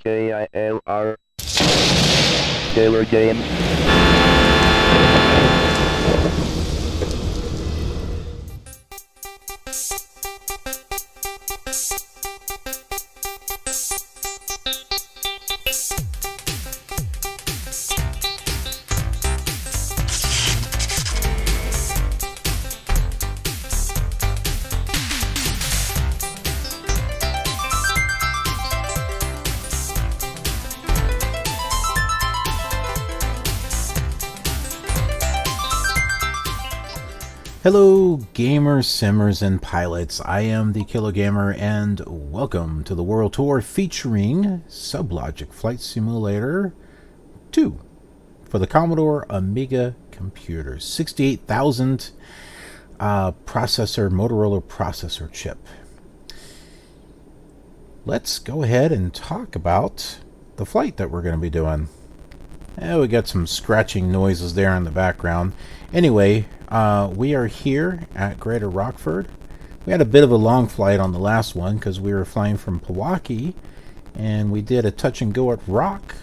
KILR Killer Game. Hello gamers, simmers, and pilots. I am the Killer Gamer and welcome to the World Tour featuring Sublogic Flight Simulator 2 for the Commodore Amiga computer. 68,000 processor, Motorola processor chip. Let's go ahead and talk about the flight that we're going to be doing. We got some scratching noises there in the background. Anyway, we are here at Greater Rockford. We had a bit of a long flight on the last one because we were flying from Pewaukee, and we did a touch and go at Rock,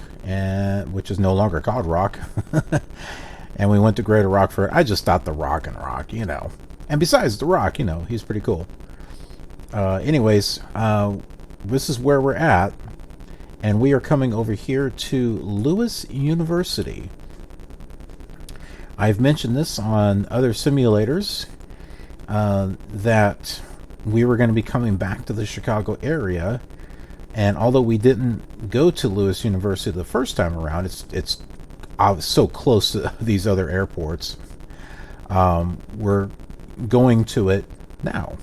which is no longer called Rock. And we went to Greater Rockford. I just thought the Rock and Rock, you know. And besides the Rock, you know, he's pretty cool. Anyways, this is where we're at. And we are coming over here to Lewis University. I've mentioned this on other simulators that we were going to be coming back to the Chicago area. And although we didn't go to Lewis University the first time around, it's so close to these other airports. We're going to it now.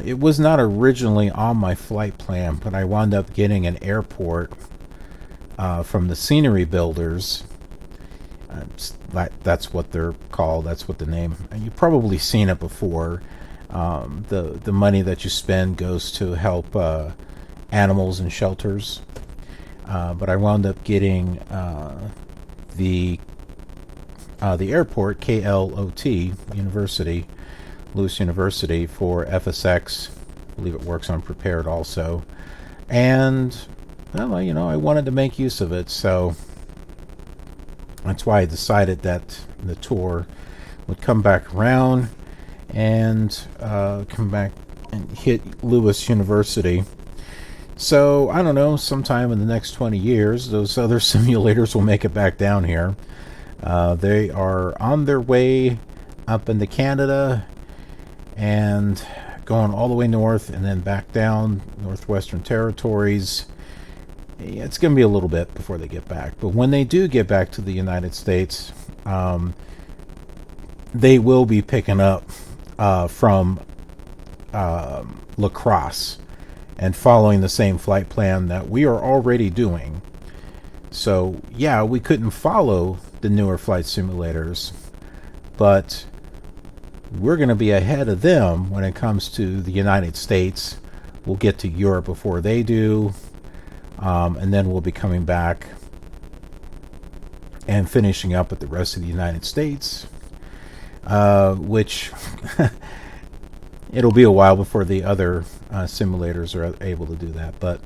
It was not originally on my flight plan, but I wound up getting an airport from the Scenery Builders. That's what they're called. That's what the name. And you've probably seen it before. The money that you spend goes to help animals and shelters. But I wound up getting the airport, KLOT University. Lewis University for FSX. I believe it works on Prepared also. And, well, you know, I wanted to make use of it, so that's why I decided that the tour would come back around and come back and hit Lewis University. So, I don't know, sometime in the next 20 years, those other simulators will make it back down here. They are on their way up into Canada, and going all the way north and then back down Northwestern Territories. It's going to be a little bit before they get back. But when they do get back to the United States, they will be picking up from La Crosse and following the same flight plan that we are already doing. So, yeah, we couldn't follow the newer flight simulators, but we're going to be ahead of them when it comes to the United States. We'll get to Europe before they do, and then we'll be coming back and finishing up with the rest of the United States, which it'll be a while before the other simulators are able to do that. But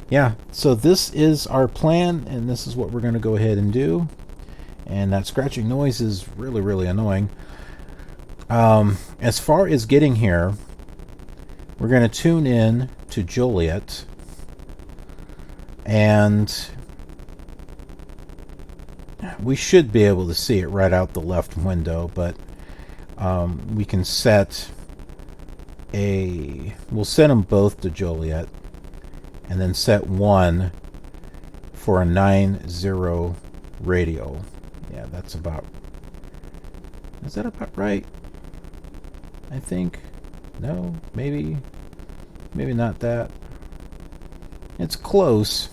yeah, so this is our plan, and this is what we're going to go ahead and do. And that scratching noise is really, really annoying. As far as getting here, we're going to tune in to Joliet, and we should be able to see it right out the left window, but we can we'll set them both to Joliet, and then set one for a 9-0 radio. Yeah, that's about, is that about right? I think. No, maybe not that. It's close.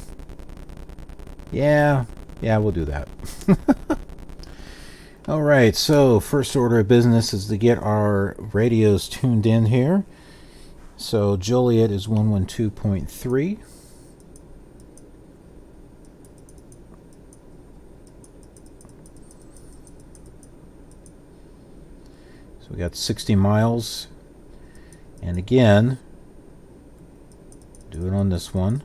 Yeah, we'll do that. Alright, so first order of business is to get our radios tuned in here. So Joliet is 112.3. So we got 60 miles. And again, Do it on this one.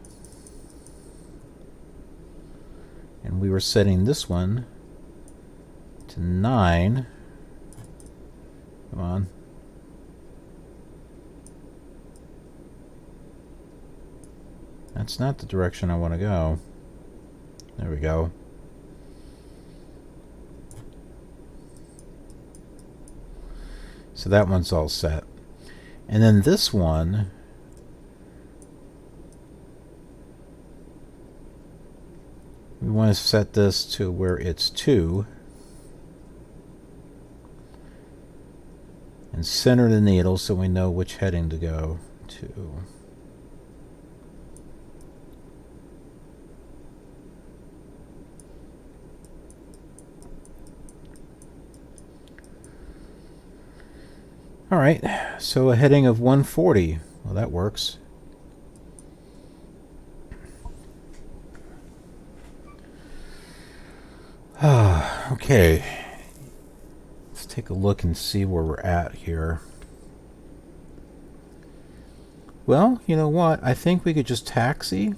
And we were setting this one to 9. Come on. That's not the direction I want to go. There we go. So that one's all set. And then this one, we want to set this to where it's 2. And center the needle so we know which heading to go to. Alright, so a heading of 140. Well, that works. Okay. Let's take a look and see where we're at here. Well, you know what? I think we could just taxi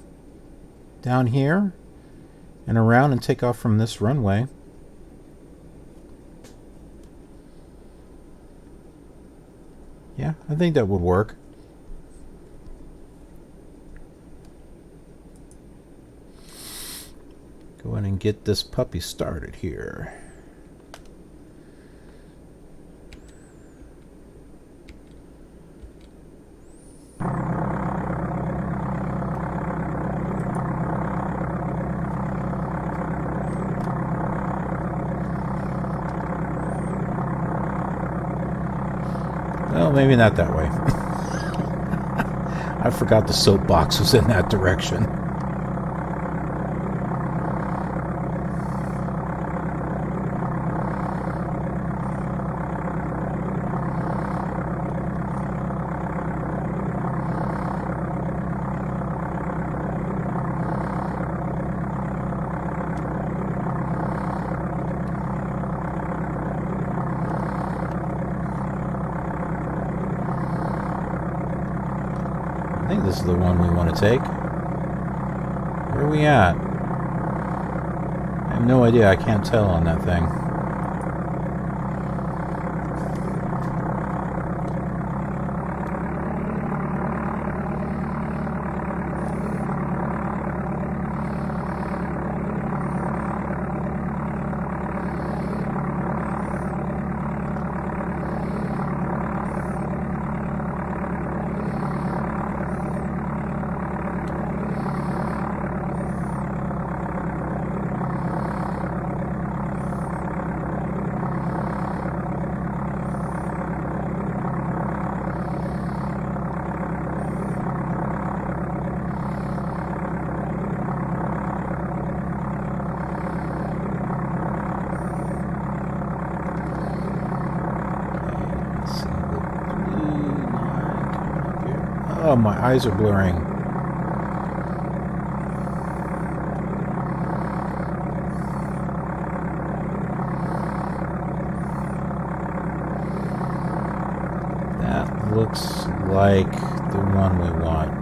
down here and around and take off from this runway. Yeah, I think that would work. Go ahead and get this puppy started here. Well, maybe not that way. I forgot the soapbox was in that direction. I think this is the one we want to take. Where are we at? I have no idea. I can't tell on that thing. Oh, my eyes are blurring. That looks like the one we want.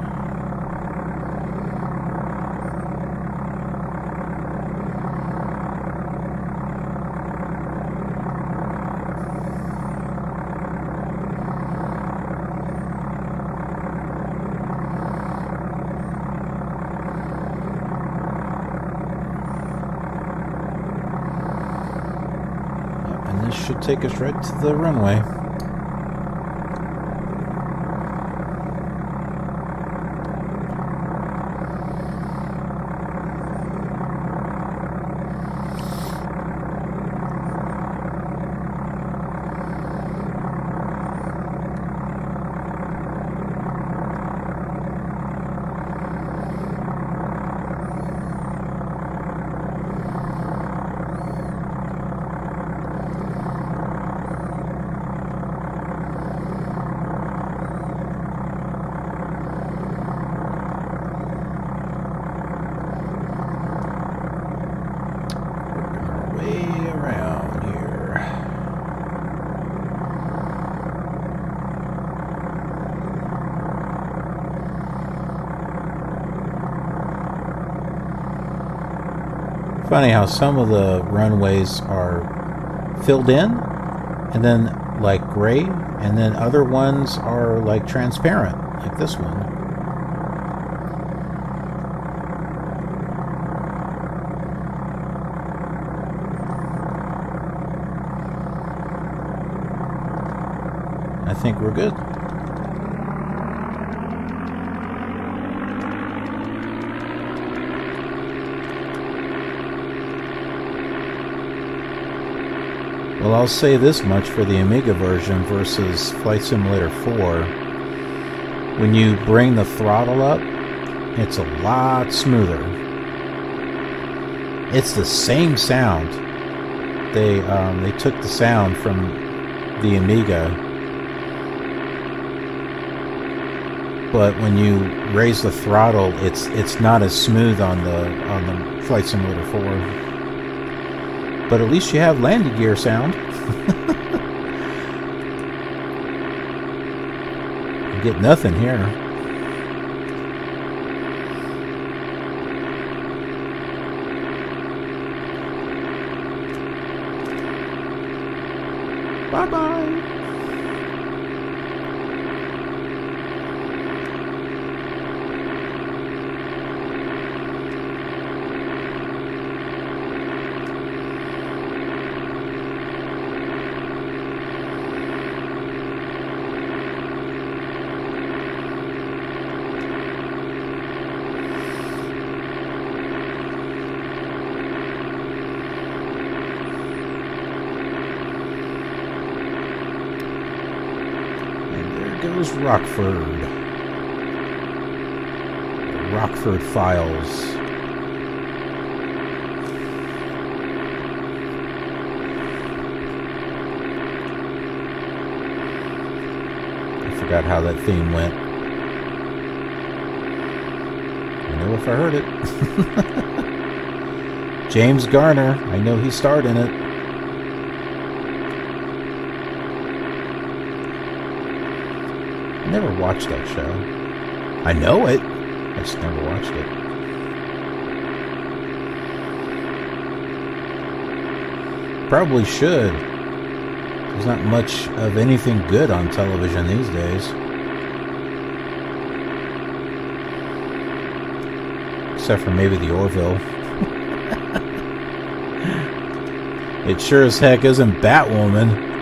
Should take us right to the runway. Funny how some of the runways are filled in and then like gray, and then other ones are like transparent, like this one. I think we're good. Well, I'll say this much for the Amiga version versus Flight Simulator 4. When you bring the throttle up, it's a lot smoother. It's the same sound. They took the sound from the Amiga, but when you raise the throttle, it's not as smooth on the Flight Simulator 4. But at least you have landing gear sound. You get nothing here. Bye-bye. Goes Rockford. The Rockford Files. I forgot how that theme went. I know if I heard it. James Garner. I know he starred in it. I never watched that show. I know it. I just never watched it. Probably should. There's not much of anything good on television these days. Except for maybe the Orville. It sure as heck isn't Batwoman.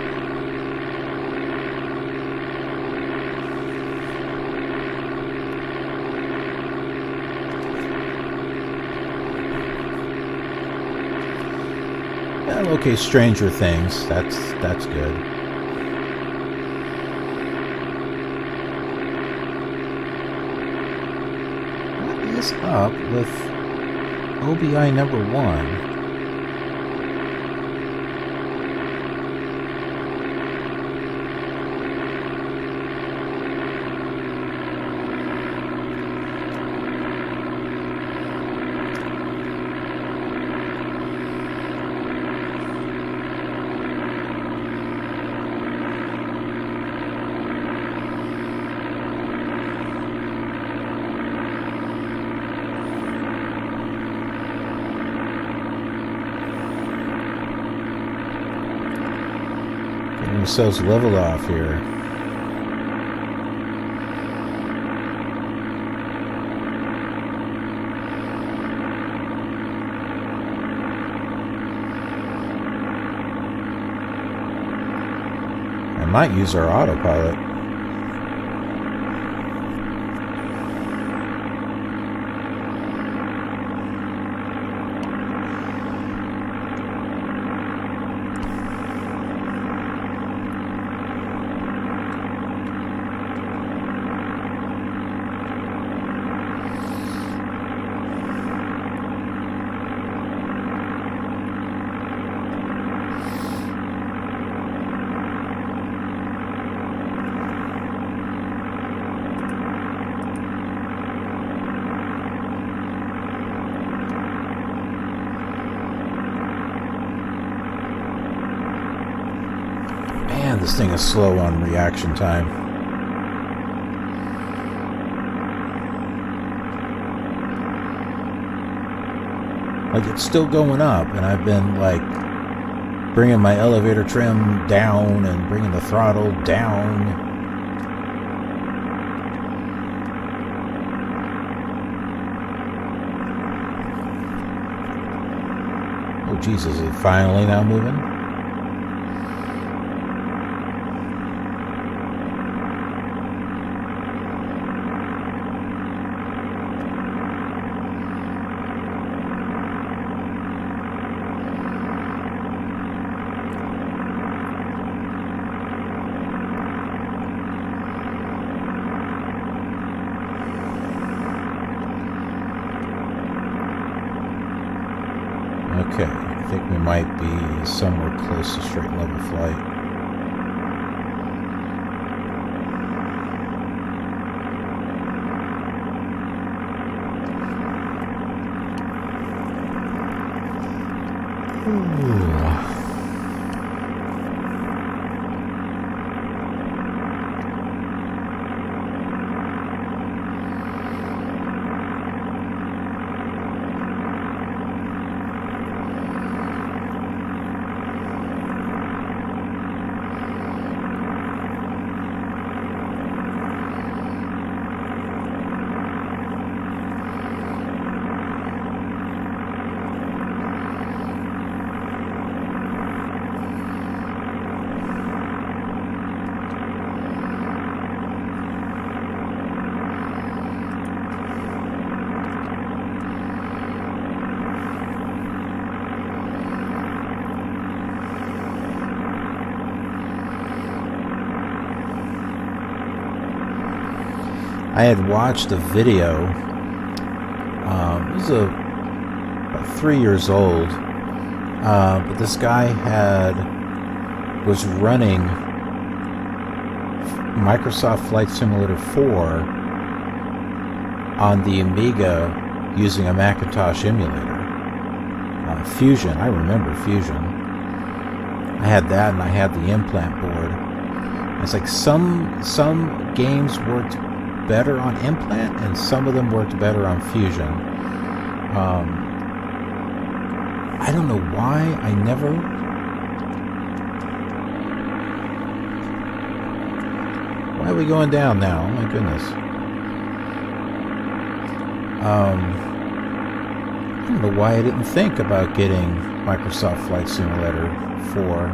Okay, Stranger Things. That's good. What is up with OBI number 1? Ourselves leveled off here. I might use our autopilot. This thing is slow on reaction time. Like, it's still going up, and I've been, like, bringing my elevator trim down and bringing the throttle down. Oh, Jesus, is it finally now moving? Okay, I think we might be somewhere close to straight level flight. I had watched a video. It was about 3 years old, but this guy was running Microsoft Flight Simulator 4 on the Amiga using a Macintosh emulator. Fusion, I remember Fusion. I had that, and I had the implant board. It's like some games worked better on implant, and some of them worked better on Fusion. I don't know why I never... Why are we going down now? Oh my goodness. I don't know why I didn't think about getting Microsoft Flight Simulator 4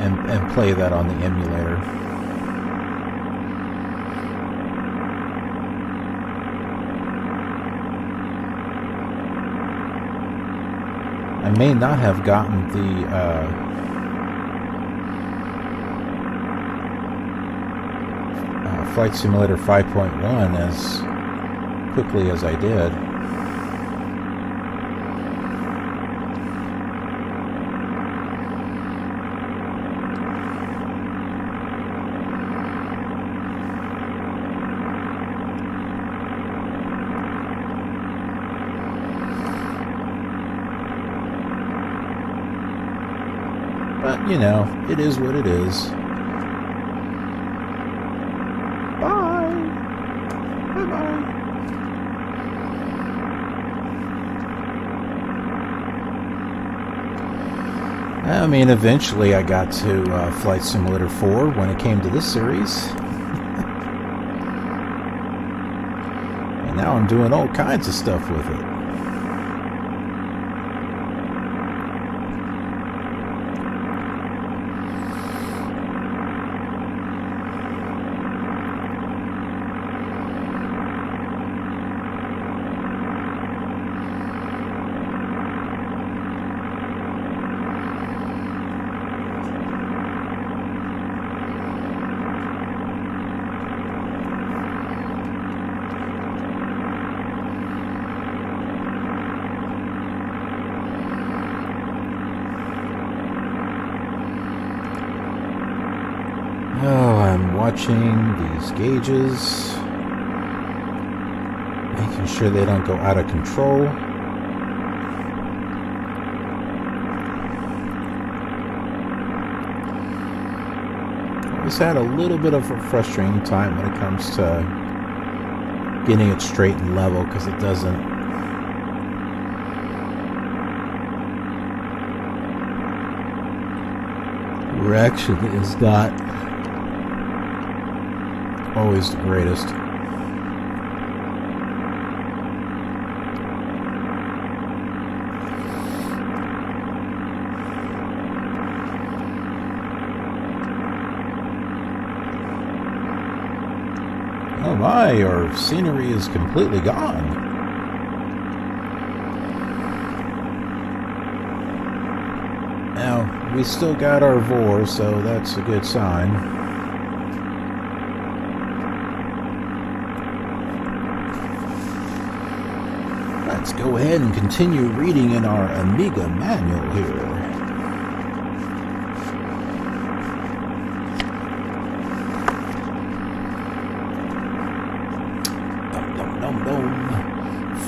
and play that on the emulator. I may not have gotten the Flight Simulator 5.1 as quickly as I did. But, you know, it is what it is. Bye! Bye-bye! I mean, eventually I got to Flight Simulator 4 when it came to this series. And now I'm doing all kinds of stuff with it. Oh, I'm watching these gauges, making sure they don't go out of control. Always had a little bit of a frustrating time when it comes to getting it straight and level, because it doesn't direction is not always the greatest. Oh my, our scenery is completely gone. Now, we still got our vor, so that's a good sign. Let's go ahead and continue reading in our Amiga manual here.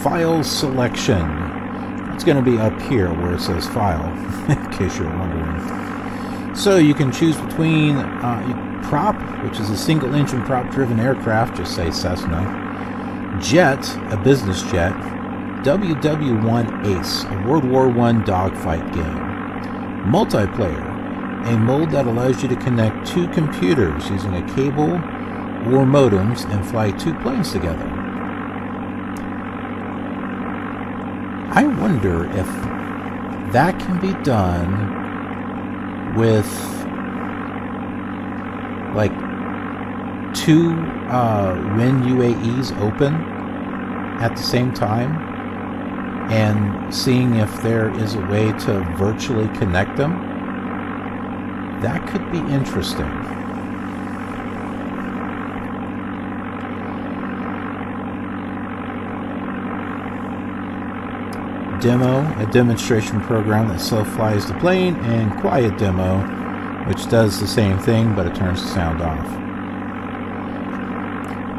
File selection. It's going to be up here where it says file, in case you're wondering. So you can choose between prop, which is a single engine prop driven aircraft, just say Cessna, jet, a business jet, WW1 Ace, a World War I dogfight game, multiplayer, a mode that allows you to connect two computers using a cable or modems and fly two planes together. I wonder if that can be done with like two Win UAEs open at the same time and seeing if there is a way to virtually connect them. That could be interesting. Demo, a demonstration program that self-flies the plane, and quiet demo, which does the same thing, but it turns the sound off.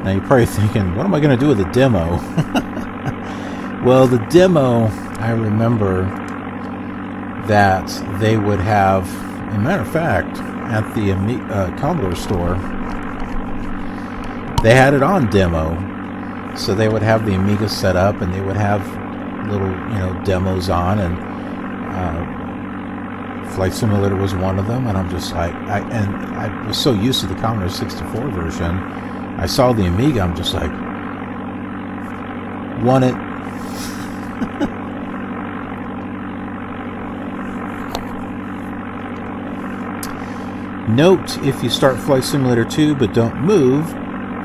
Now you're probably thinking, what am I going to do with the demo? Well, the demo, I remember that they would have, as a matter of fact, at the Commodore store, they had it on demo. So they would have the Amiga set up, and they would have little, demos on, and Flight Simulator was one of them. And I'm just like, I was so used to the Commodore 64 version. I saw the Amiga, I'm just like, want it. Note, if you start Flight Simulator 2 but don't move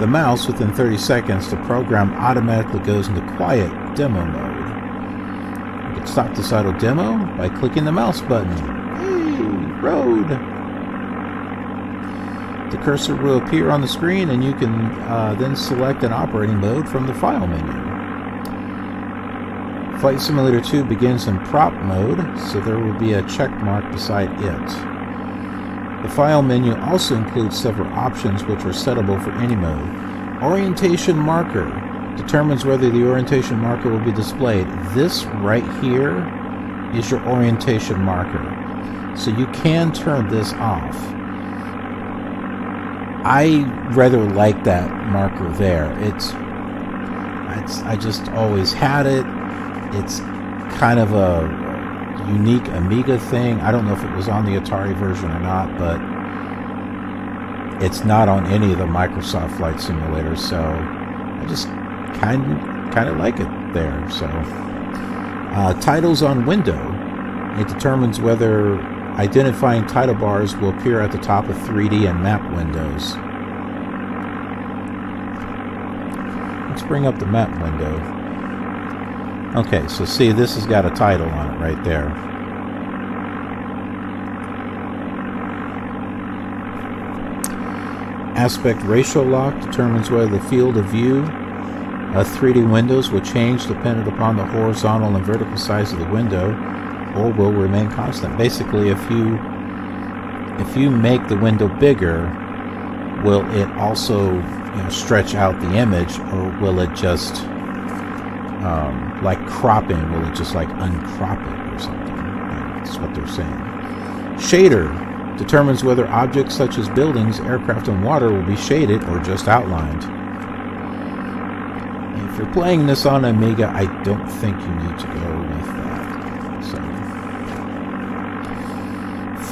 the mouse within 30 seconds, the program automatically goes into quiet demo mode. You can stop this auto demo by clicking the mouse button. Hey, road! The cursor will appear on the screen, and you can then select an operating mode from the file menu. Flight Simulator 2 begins in prop mode, so there will be a check mark beside it. The file menu also includes several options which are settable for any mode. Orientation marker determines whether the orientation marker will be displayed. This right here is your orientation marker. So you can turn this off. I rather like that marker there. I just always had it. It's kind of a unique Amiga thing. I don't know if it was on the Atari version or not, but it's not on any of the Microsoft Flight Simulators, so I just kind of like it there. So titles on window, it determines whether identifying title bars will appear at the top of 3D and map windows. Let's bring up the map window. Okay, so see, this has got a title on it right there. Aspect ratio lock determines whether the field of view of 3D windows will change dependent upon the horizontal and vertical size of the window, or will remain constant. Basically, if you make the window bigger, will it also stretch out the image, or will it just like cropping, will it just like uncrop it or something? That's what they're saying. Shader determines whether objects such as buildings, aircraft, and water will be shaded or just outlined. And if you're playing this on Amiga, I don't think you need to go with that. So,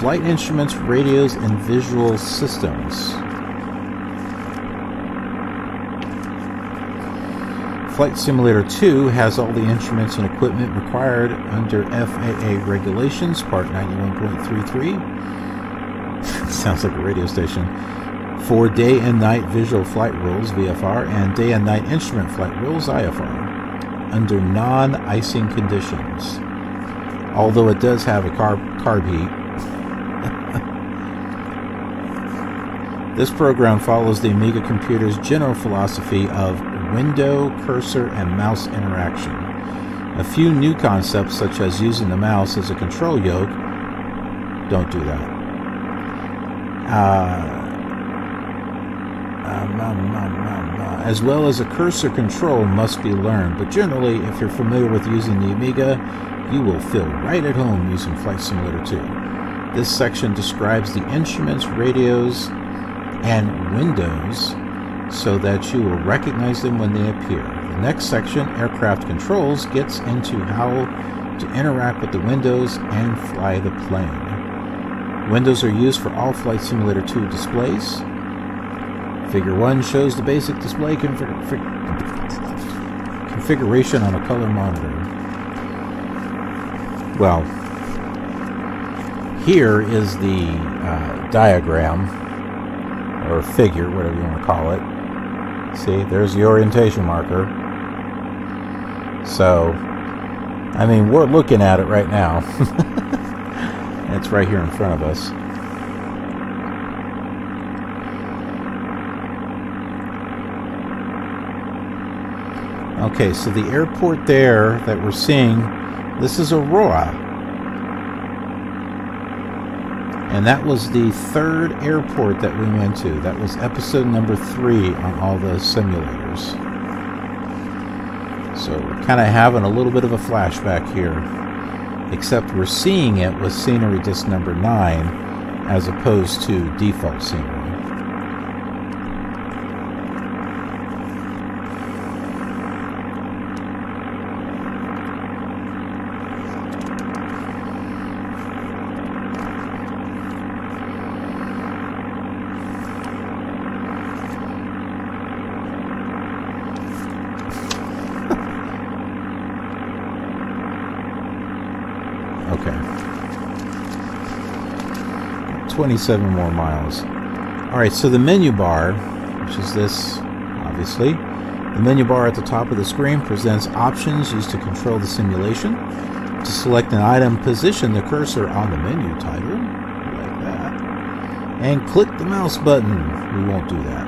Flight instruments, radios, and visual systems. Flight Simulator 2 has all the instruments and equipment required under FAA regulations, Part 91.33. Sounds like a radio station. For day and night visual flight rules, VFR, and day and night instrument flight rules, IFR, under non-icing conditions. Although it does have a carb heat. This program follows the Amiga computer's general philosophy of window, cursor, and mouse interaction. A few new concepts, such as using the mouse as a control yoke, don't do that. As well as a cursor control must be learned, but generally, if you're familiar with using the Amiga, you will feel right at home using Flight Simulator 2. This section describes the instruments, radios, and windows so that you will recognize them when they appear. The next section, Aircraft Controls, gets into how to interact with the windows and fly the plane. Windows are used for all Flight Simulator 2 displays. Figure 1 shows the basic display configuration on a color monitor. Well, here is the diagram, or figure, whatever you want to call it. See, there's the orientation marker. So, I mean, we're looking at it right now. It's right here in front of us. Okay, so the airport there that we're seeing, this is Aurora. And that was the third airport that we went to. That was episode number 3 on all the simulators. So we're kind of having a little bit of a flashback here. Except we're seeing it with scenery disc number 9 as opposed to default scenery. Okay. 27 more miles. Alright, so the menu bar, which is this, obviously. The menu bar at the top of the screen presents options used to control the simulation. To select an item, position the cursor on the menu title, like that. And click the mouse button. We won't do that.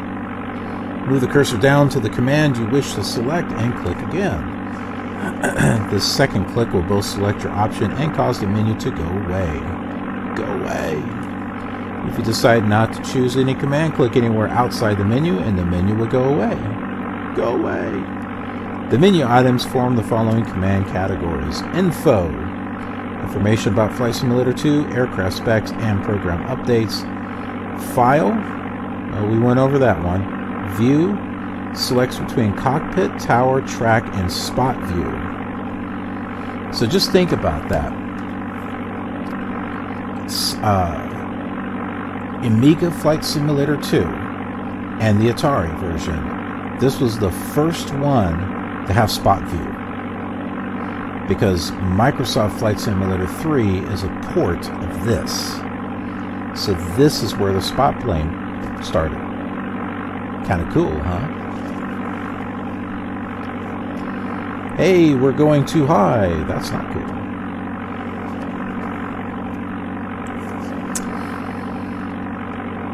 Move the cursor down to the command you wish to select and click again. This second click will both select your option and cause the menu to go away. Go away. If you decide not to choose any command, click anywhere outside the menu and the menu will go away. Go away. The menu items form the following command categories: info, information about Flight Simulator 2, aircraft specs, and program updates. File, we went over that one. View, selects between cockpit, tower, track, and spot view. So just think about that. Amiga Flight Simulator 2 and the Atari version. This was the first one to have spot view. Because Microsoft Flight Simulator 3 is a port of this. So this is where the spot plane started. Kind of cool, huh? Hey, we're going too high. That's not cool.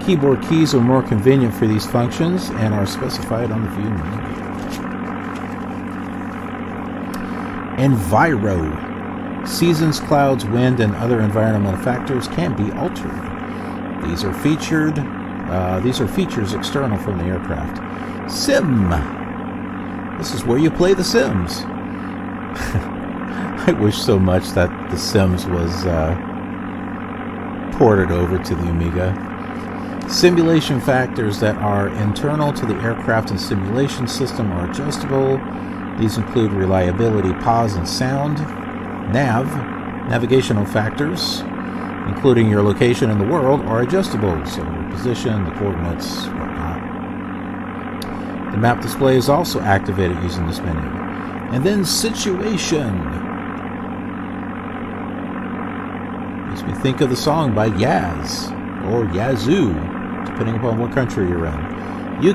Keyboard keys are more convenient for these functions and are specified on the view menu. Enviro. Seasons, clouds, wind, and other environmental factors can be altered. These are features external from the aircraft. Sim. This is where you play The Sims. I wish so much that The Sims was ported over to the Amiga. Simulation factors that are internal to the aircraft and simulation system are adjustable. These include reliability, pause, and sound. Navigational factors. including your location in the world, are adjustable, so your position, the coordinates, whatnot. The map display is also activated using this menu. And then situation. Makes me think of the song by Yaz, or Yazoo, depending upon what country you're in. You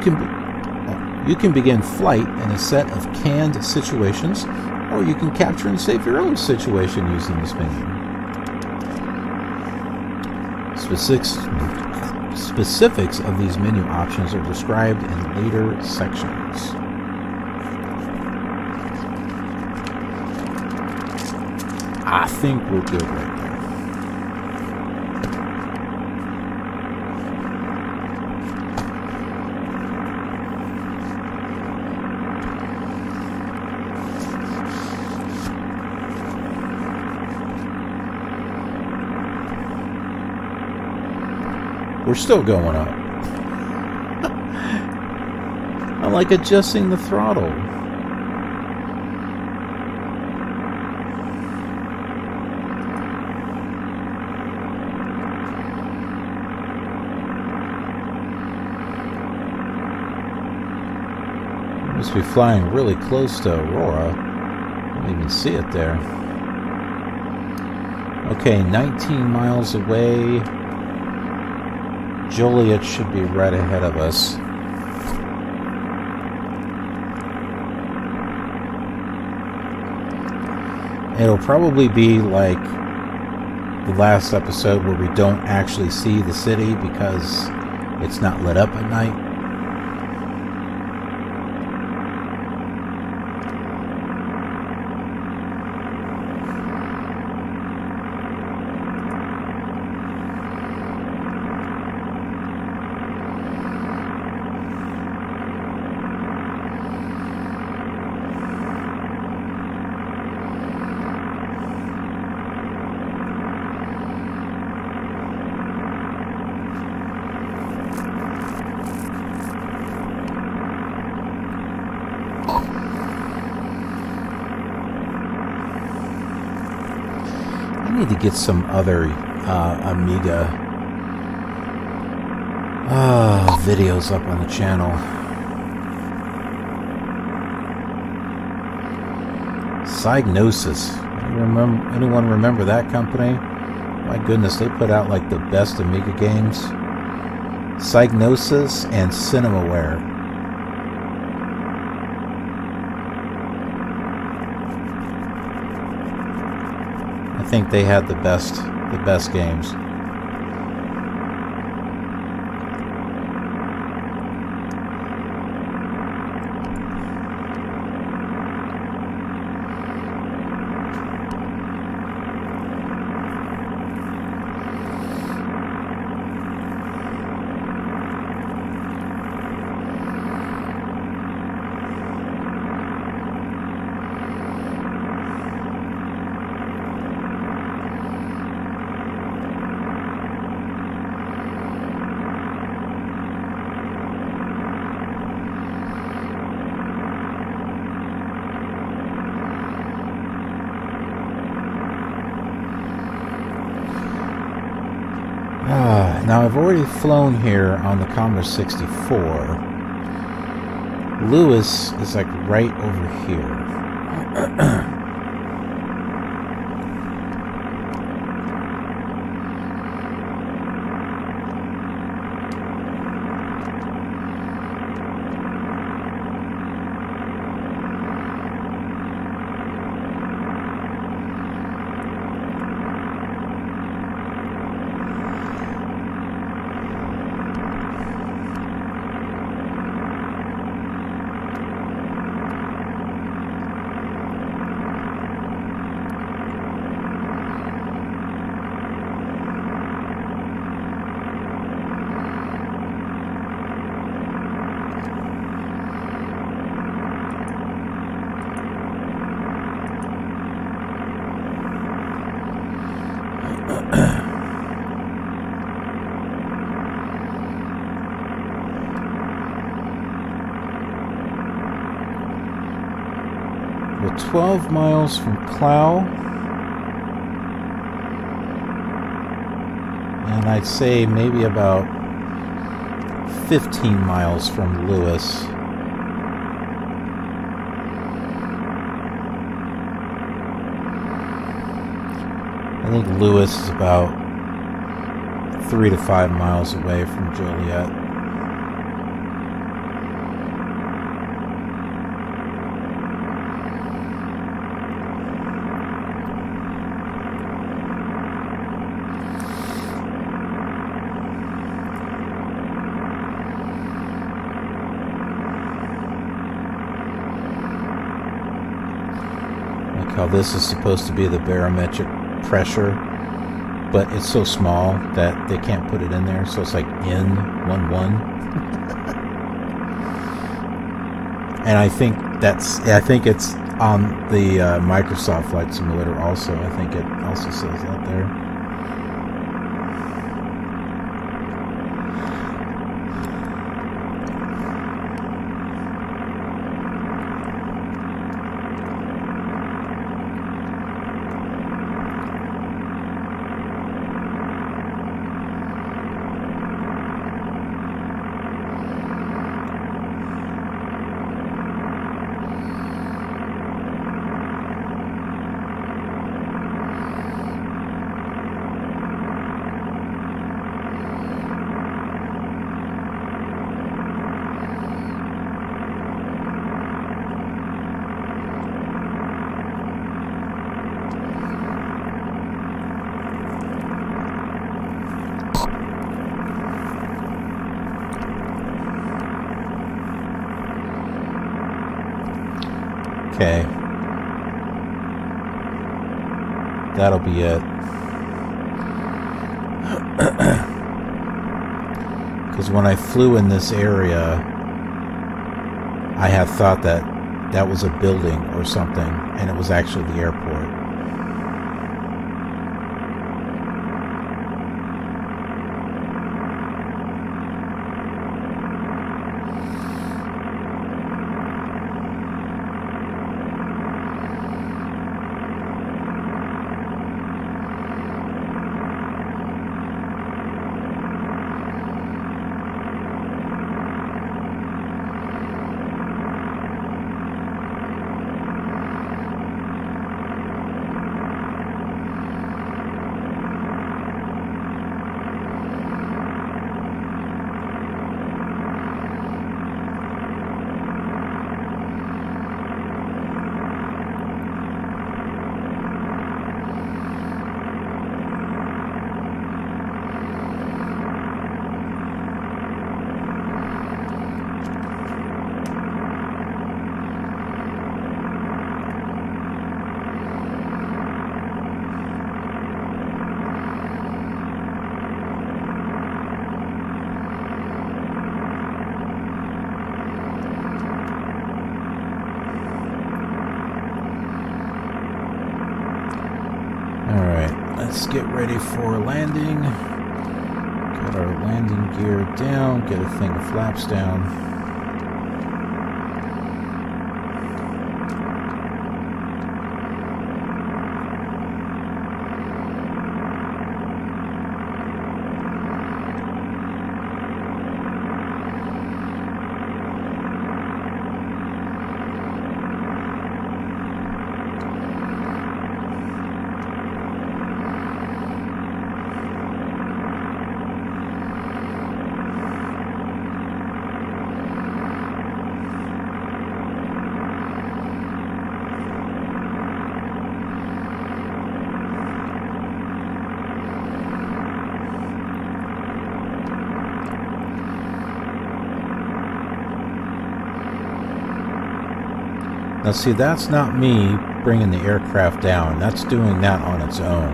can begin flight in a set of canned situations, or you can capture and save your own situation using this menu. Specifics of these menu options are described in later sections. I think we're good right there. We're still going up. I like adjusting the throttle. Must be flying really close to Aurora. I don't even see it there. Okay, 19 miles away. Joliet should be right ahead of us. It'll probably be like the last episode where we don't actually see the city because it's not lit up at night. I need to get some other Amiga videos up on the channel. Psygnosis. Anyone remember that company? My goodness, they put out like the best Amiga games. Psygnosis and Cinemaware. I think they had the best games. Now I've already flown here on the Commodore 64. Lewis is like right over here. We're 12 miles from Clow. and I'd say maybe about 15 miles from Lewis. I think Lewis is about 3 to 5 miles away from Joliet. Like how this is supposed to be the barometric pressure, but it's so small that they can't put it in there, so it's like N11. And I think it's on the Microsoft Flight Simulator also. I think it also says that there. Okay. That'll be it. Because when I flew in this area, I had thought that that was a building or something, and it was actually the airport. Let's get ready for landing. Get our landing gear down. Get a thing of flaps down. Now see, that's not me bringing the aircraft down. That's doing that on its own.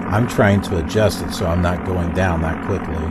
I'm trying to adjust it so I'm not going down that quickly.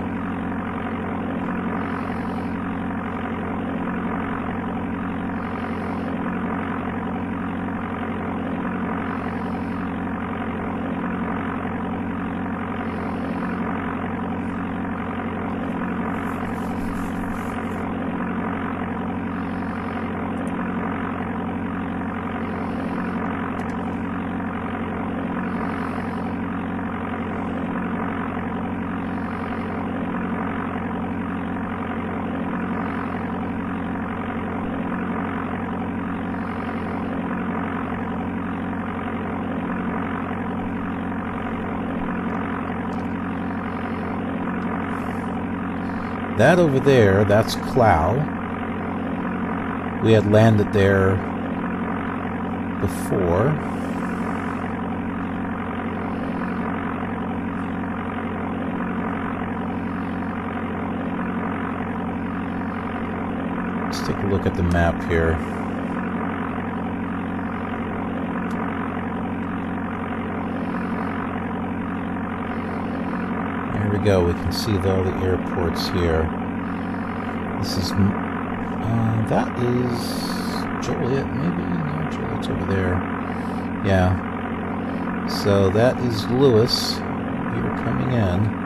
That over there, that's Clow. We had landed there before. Let's take a look at the map here. There we go. We can see all the airports here. This is... that is Joliet, maybe? No, Joliet's over there. Yeah. So that is Lewis. You're coming in.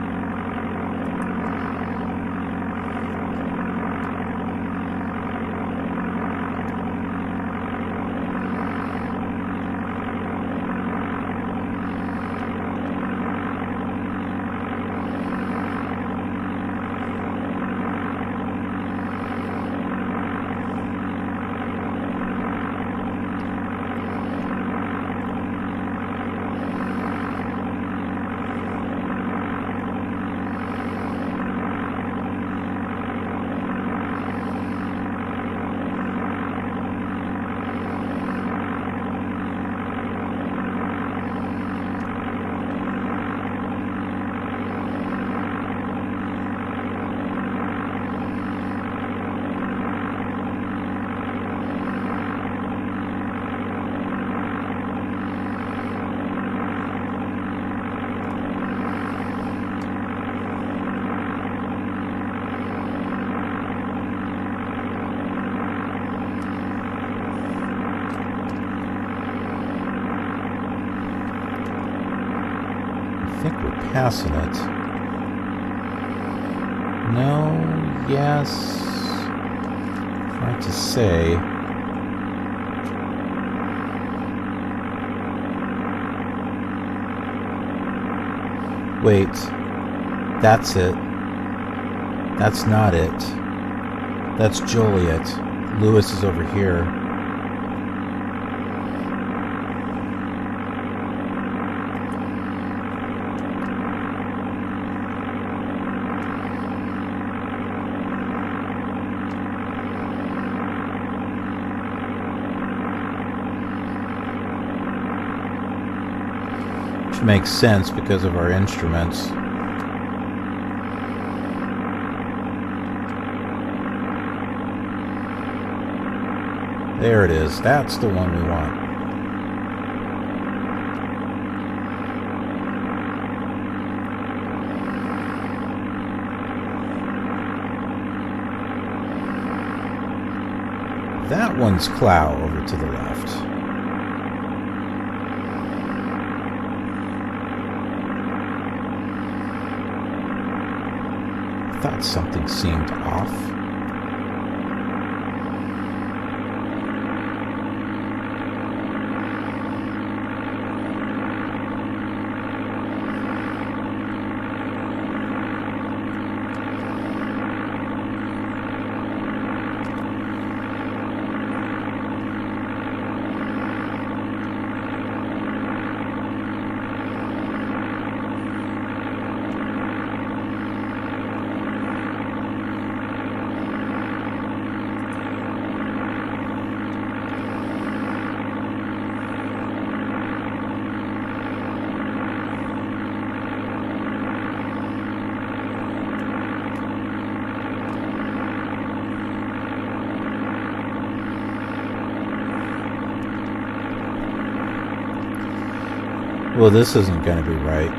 I think we're passing it. No, yes. Hard to say. Wait. That's it. That's not it. That's Joliet. Lewis is over here. Which makes sense because of our instruments. There it is. That's the one we want. That one's Clow over to the left. I thought something seemed off. Well, this isn't going to be right.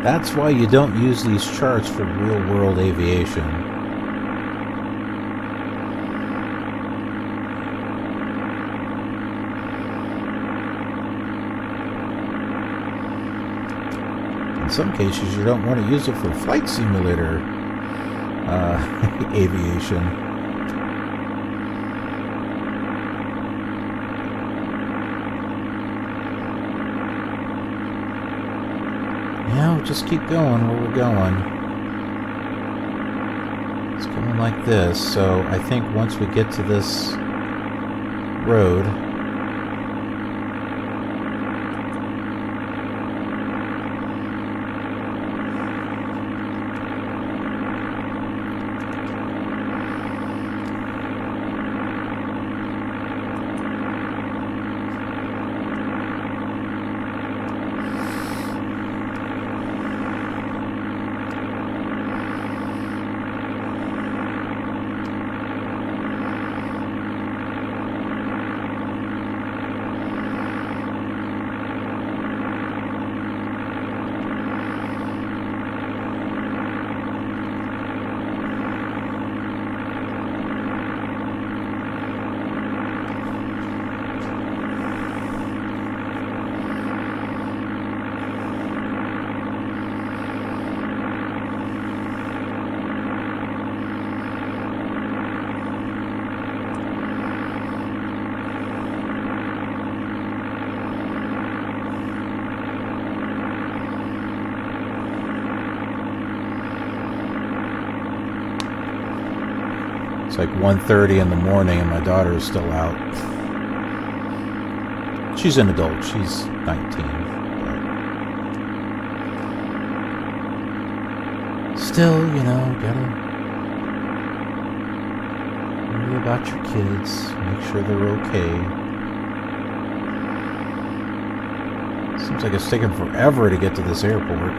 That's why you don't use these charts for real-world aviation. In some cases, you don't want to use it for flight simulator aviation. Yeah, we'll just keep going where we're going. It's going like this, so I think once we get to this road. It's like 1:30 in the morning and my daughter is still out. She's an adult. She's 19. But still, you know, gotta worry about your kids. Make sure they're okay. Seems like it's taken forever to get to this airport.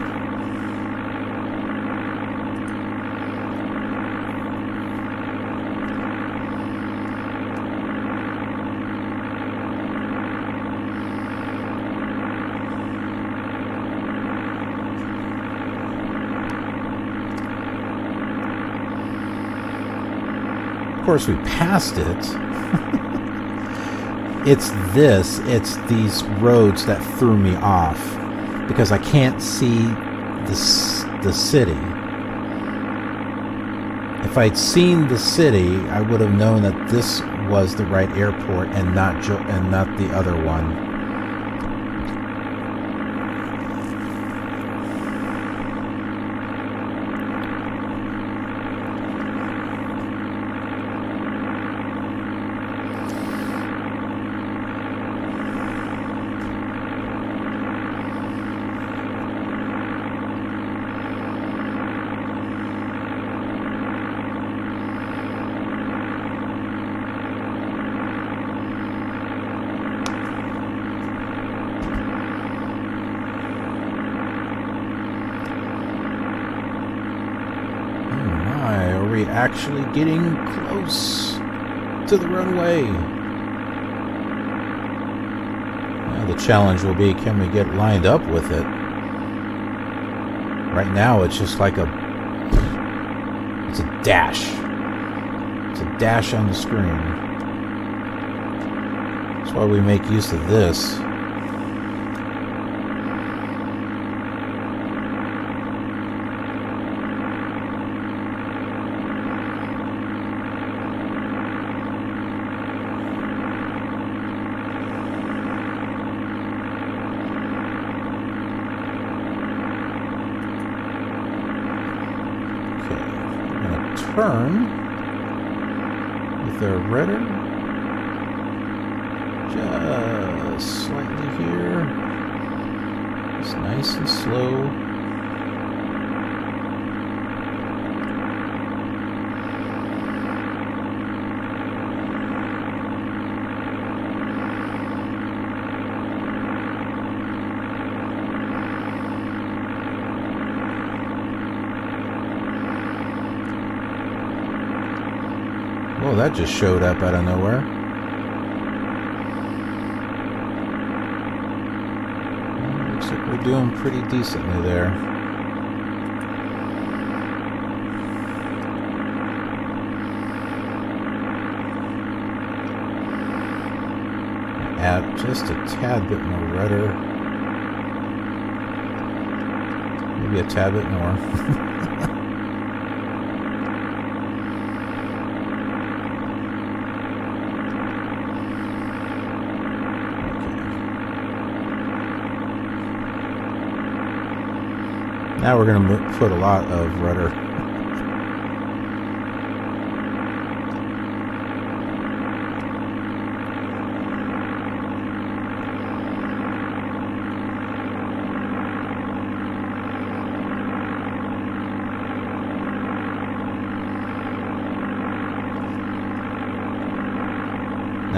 Of course, we passed it. It's these roads that threw me off because I can't see the city. If I'd seen the city, I would have known that this was the right airport and not the other one. Actually getting close to the runway. Now the challenge will be, can we get lined up with it? Right now it's just like it's a dash. It's a dash on the screen. That's why we make use of this. Turn with our rudder just slightly here. It's nice and slow. Oh, that just showed up out of nowhere. Looks like we're doing pretty decently there. Add just a tad bit more rudder. Maybe a tad bit more. Now we're going to put a lot of rudder.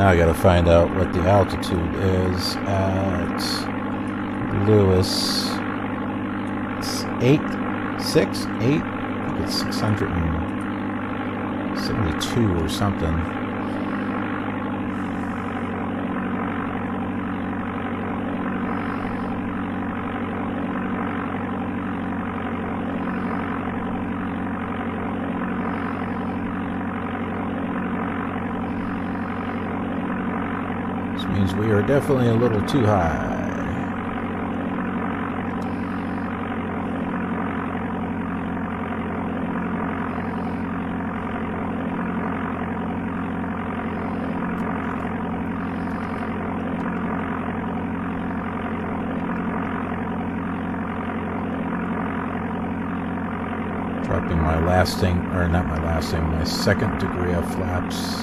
Now I gotta find out what the altitude is at Lewis. It's 8, 6, 8. I think it's 672 or something. This means we are definitely a little too high. Dropping my my second degree of flaps.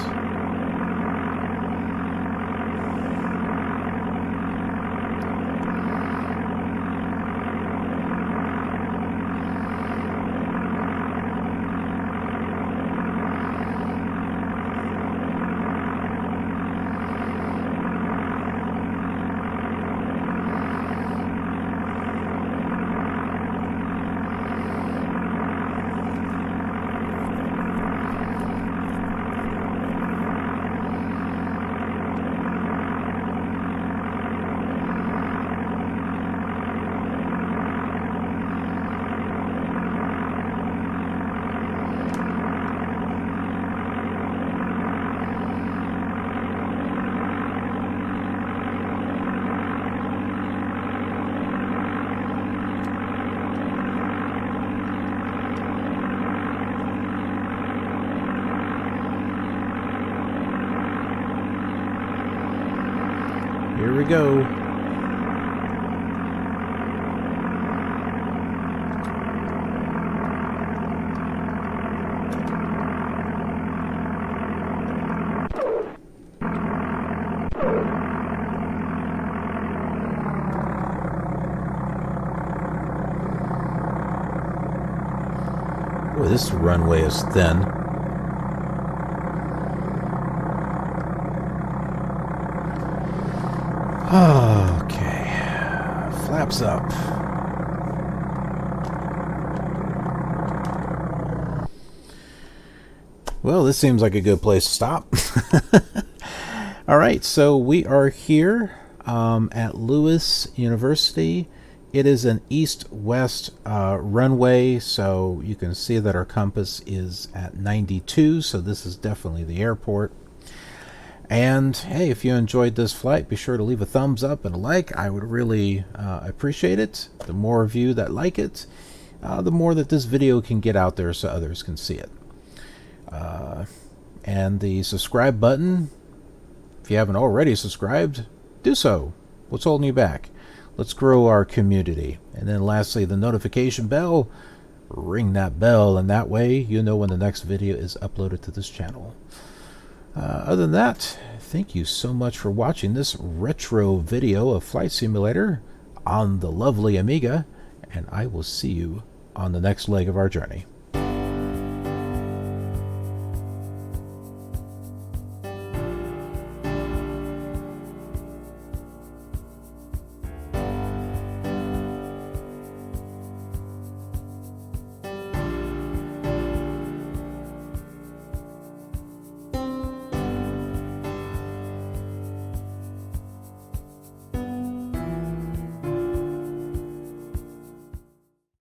Here we go. Boy, this runway is thin. Okay, flaps up. Well, this seems like a good place to stop. All right, so we are here at Lewis University. It is an east-west runway, so you can see that our compass is at 92, so this is definitely the airport. And hey, if you enjoyed this flight, be sure to leave a thumbs up and a like. I would really appreciate it. The more of you that like it, the more that this video can get out there so others can see it. And the subscribe button, if you haven't already subscribed, do so. What's holding you back? Let's grow our community. And then lastly, the notification bell. Ring that bell, and that way you know when the next video is uploaded to this channel. Other than that, thank you so much for watching this retro video of Flight Simulator on the lovely Amiga, and I will see you on the next leg of our journey.